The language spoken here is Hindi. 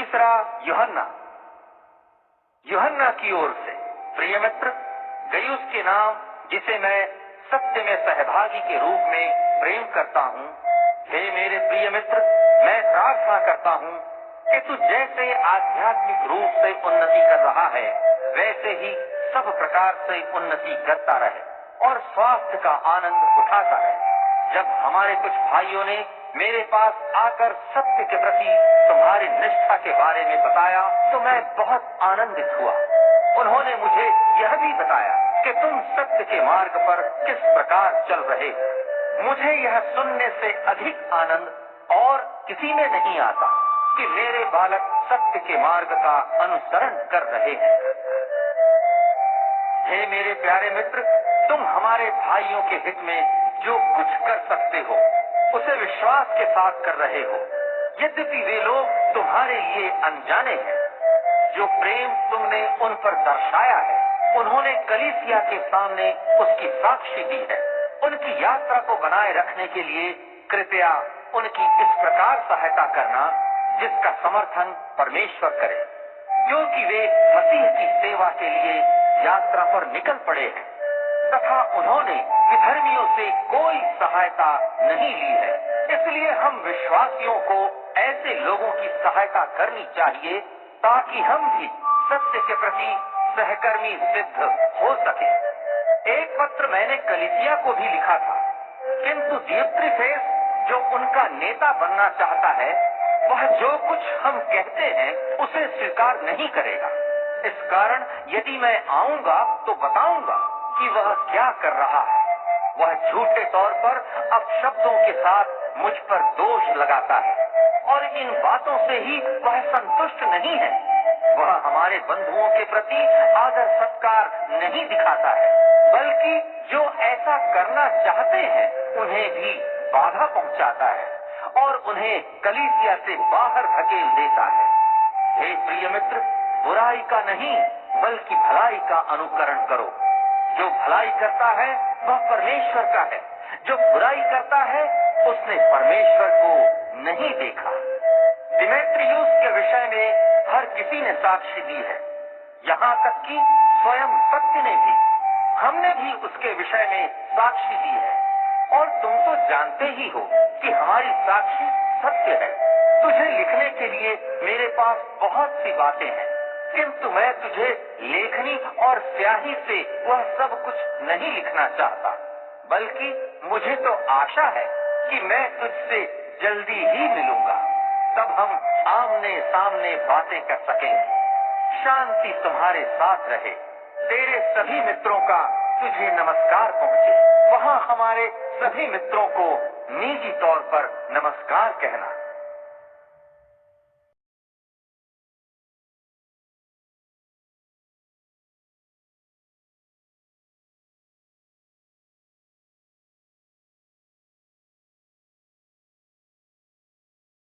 तीसरा, यूहन्ना की ओर से। प्रिय मित्र, गयुस के नाम, जिसे मैं सत्य में सहभागी के रूप में प्रेम करता हूँ, हे मेरे प्रिय मित्र, मैं प्रार्थना करता हूँ कि तू जैसे आध्यात्मिक रूप से उन्नति कर रहा है, वैसे ही सब प्रकार से उन्नति करता रहे और स्वास्थ्य का आनंद उठाता रहे। जब हमारे कुछ भाइयों ने मेरे पास आकर सत्य के प्रति तुम्हारी निष्ठा के बारे में बताया तो मैं बहुत आनंदित हुआ। उन्होंने मुझे यह भी बताया कि तुम सत्य के मार्ग पर किस प्रकार चल रहे हो। मुझे यह सुनने से अधिक आनंद और किसी में नहीं आता कि मेरे बालक सत्य के मार्ग का अनुसरण कर रहे हैं। हे मेरे प्यारे मित्र, तुम हमारे भाइयों के हित में जो कुछ कर सकते हो उसे विश्वास के साथ कर रहे हो, यद्यपि वे लोग तुम्हारे लिए अनजाने हैं। जो प्रेम तुमने उन पर दर्शाया है, उन्होंने कलीसिया के सामने उसकी साक्षी दी है। उनकी यात्रा को बनाए रखने के लिए कृपया उनकी इस प्रकार सहायता करना जिसका समर्थन परमेश्वर करे, क्योंकि वे मसीह की सेवा के लिए यात्रा पर निकल पड़े हैं तथा उन्होंने विधर्मियों से कोई सहायता नहीं ली है। इसलिए हम विश्वासियों को ऐसे लोगों की सहायता करनी चाहिए ताकि हम भी सत्य के प्रति सहकर्मी सिद्ध हो सके। एक पत्र मैंने कलीसिया को भी लिखा था, किंतु दियुत्रिफेस जो उनका नेता बनना चाहता है, वह जो कुछ हम कहते हैं उसे स्वीकार नहीं करेगा। इस कारण यदि मैं आऊंगा तो बताऊंगा कि वह क्या कर रहा है। वह झूठे तौर पर अपशब्दों के साथ मुझ पर दोष लगाता है और इन बातों से ही वह संतुष्ट नहीं है। वह हमारे बंधुओं के प्रति आदर सत्कार नहीं दिखाता है, बल्कि जो ऐसा करना चाहते हैं उन्हें भी बाधा पहुंचाता है और उन्हें कलीसिया से बाहर धकेल देता है। हे प्रिय मित्र, बुराई का नहीं बल्कि भलाई का अनुकरण करो। जो भलाई करता है वह परमेश्वर का है, जो बुराई करता है उसने परमेश्वर को नहीं देखा। दिमेत्रियुस के विषय में हर किसी ने साक्षी दी है, यहाँ तक कि स्वयं सत्य ने भी। हमने भी उसके विषय में साक्षी दी है और तुम तो जानते ही हो कि हमारी साक्षी सत्य है। तुझे लिखने के लिए मेरे पास बहुत सी बातें हैं, किंतु मैं तुझे लेखनी और स्याही से वह सब कुछ नहीं लिखना चाहता, बल्कि मुझे तो आशा है कि मैं तुझसे जल्दी ही मिलूंगा। तब हम आमने सामने बातें कर सकेंगे। शांति तुम्हारे साथ रहे। तेरे सभी मित्रों का तुझे नमस्कार पहुंचे। वहाँ हमारे सभी मित्रों को निजी तौर पर नमस्कार कहना।